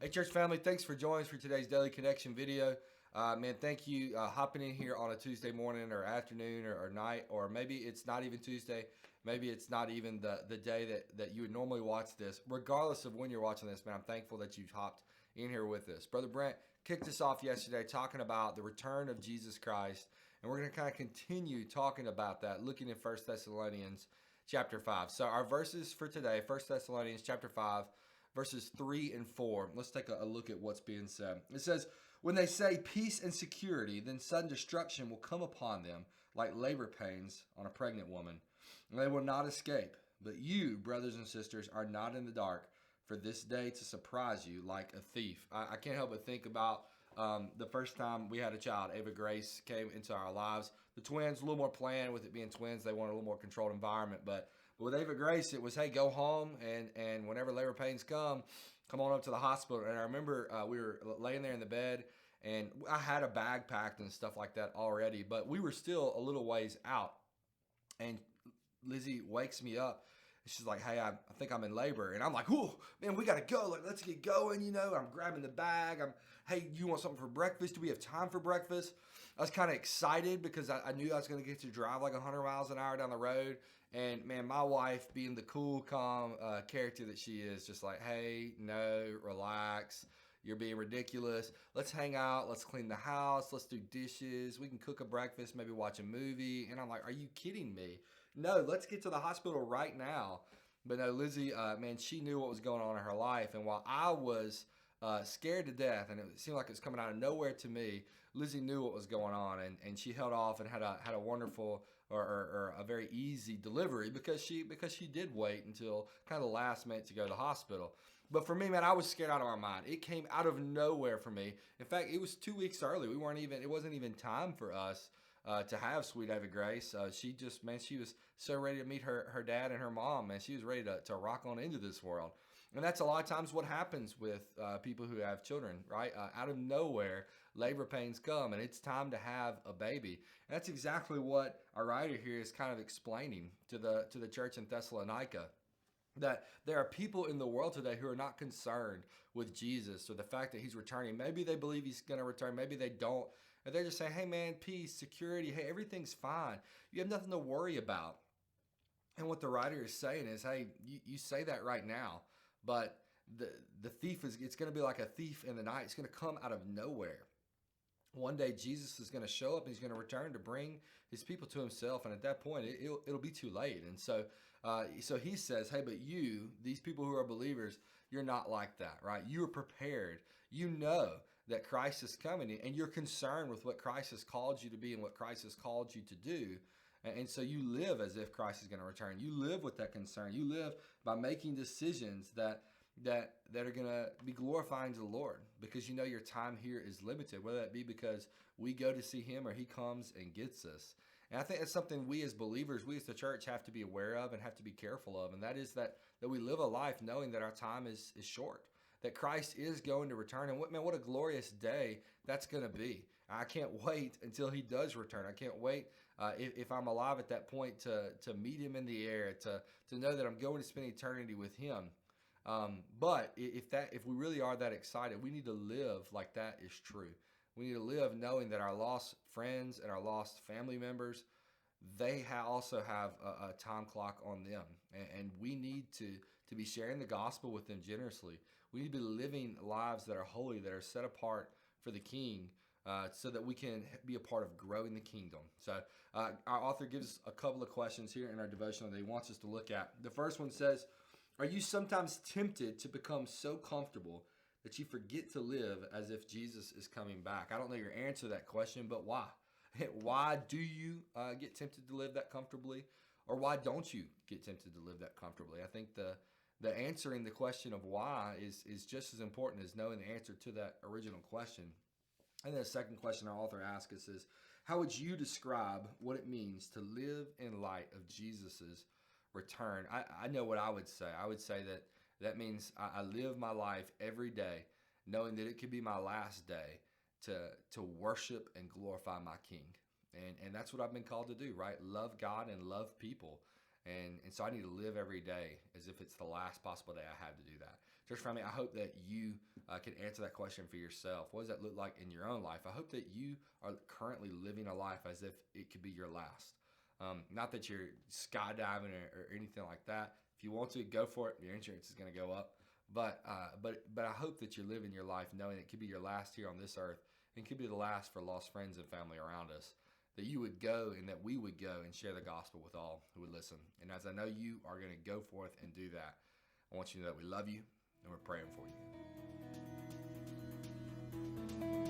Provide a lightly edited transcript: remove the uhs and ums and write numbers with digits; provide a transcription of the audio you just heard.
Hey, church family, thanks for joining us for today's Daily Connection video. Man, thank you hopping in here on a Tuesday morning or afternoon or night, or maybe it's not even Tuesday. Maybe it's not even the day that you would normally watch this. Regardless of when you're watching this, man, I'm thankful that you've hopped in here with us. Brother Brent kicked us off yesterday talking about the return of Jesus Christ, and we're going to kind of continue talking about that, looking at 1 Thessalonians chapter 5. So our verses for today, 1 Thessalonians chapter 5, verses 3 and 4. Let's take a look at what's being said. It says, "When they say peace and security, then sudden destruction will come upon them like labor pains on a pregnant woman, and they will not escape. But you, brothers and sisters, are not in the dark for this day to surprise you like a thief." I can't help but think about the first time we had a child. Ava Grace came into our lives. The twins, a little more planned with it being twins. They wanted a little more controlled environment, but with Ava Grace, it was, hey, go home, and whenever labor pains come on up to the hospital. And I remember we were laying there in the bed, and I had a bag packed and stuff like that already, but we were still a little ways out. And Lizzie wakes me up. She's like, "Hey, I think I'm in labor." And I'm like, "Oh, man, we got to go. Like, let's get going, you know." I'm grabbing the bag. "Hey, you want something for breakfast? Do we have time for breakfast?" I was kind of excited because I knew I was going to get to drive like 100 miles an hour down the road. And man, my wife, being the cool, calm character that she is, just like, "Hey, no, relax. You're being ridiculous. Let's hang out. Let's clean the house. Let's do dishes. We can cook a breakfast, maybe watch a movie." And I'm like, "Are you kidding me? No, let's get to the hospital right now." But no, Lizzie, man, she knew what was going on in her life. And while I was scared to death, and it seemed like it was coming out of nowhere to me, Lizzie knew what was going on, and she held off and had a wonderful or a very easy delivery because she did wait until kind of the last minute to go to the hospital. But for me, man, I was scared out of my mind. It came out of nowhere for me. In fact, it was 2 weeks early. It wasn't even time for us to have sweet Ava Grace. She just, man, she was so ready to meet her dad and her mom, man. She was ready to rock on into this world. And that's a lot of times what happens with people who have children, right? Out of nowhere, labor pains come, and it's time to have a baby. And that's exactly what our writer here is kind of explaining to the church in Thessalonica. That there are people in the world today who are not concerned with Jesus or the fact that he's returning. Maybe they believe he's going to return. Maybe they don't. And they're just saying, "Hey, man, peace, security. Hey, everything's fine. You have nothing to worry about." And what the writer is saying is, hey, you say that right now, but the thief it's going to be like a thief in the night. It's going to come out of nowhere. One day Jesus is going to show up and he's going to return to bring his people to himself, and at that point it'll be too late. And so he says, "Hey, but you, these people who are believers, you're not like that, right? You are prepared. You know that Christ is coming, and you're concerned with what Christ has called you to be and what Christ has called you to do. And so you live as if Christ is going to return. You live with that concern. You live by making decisions that are going to be glorifying to the Lord, because you know your time here is limited, whether that be because we go to see him or he comes and gets us." And I think that's something we as believers, we as the church, have to be aware of and have to be careful of. And that is that we live a life knowing that our time is short, that Christ is going to return. And what a glorious day that's going to be. I can't wait until he does return. I can't wait if I'm alive at that point to meet him in the air, to know that I'm going to spend eternity with him. But if we really are that excited, we need to live like that is true. We need to live knowing that our lost friends and our lost family members, they also have a time clock on them, and we need to be sharing the gospel with them generously. We need to be living lives that are holy, that are set apart for the King, so that we can be a part of growing the kingdom. So our author gives a couple of questions here in our devotional that he wants us to look at. The first one says, "Are you sometimes tempted to become so comfortable that you forget to live as if Jesus is coming back?" I don't know your answer to that question, but why? Why do you get tempted to live that comfortably? Or why don't you get tempted to live that comfortably? I think the answering the question of why is just as important as knowing the answer to that original question. And then the second question our author asks us is, how would you describe what it means to live in light of Jesus's return? I know what I would say. I would say that means I live my life every day knowing that it could be my last day to worship and glorify my King. And that's what I've been called to do, right? Love God and love people. And so I need to live every day as if it's the last possible day I have to do that. Church family, I hope that you can answer that question for yourself. What does that look like in your own life? I hope that you are currently living a life as if it could be your last. Not that you're skydiving or anything like that. If you want to, go for it. Your insurance is going to go up. But I hope that you're living your life knowing it could be your last here on this earth, and could be the last for lost friends and family around us. That you would go and that we would go and share the gospel with all who would listen. And as I know you are going to go forth and do that, I want you to know that we love you and we're praying for you.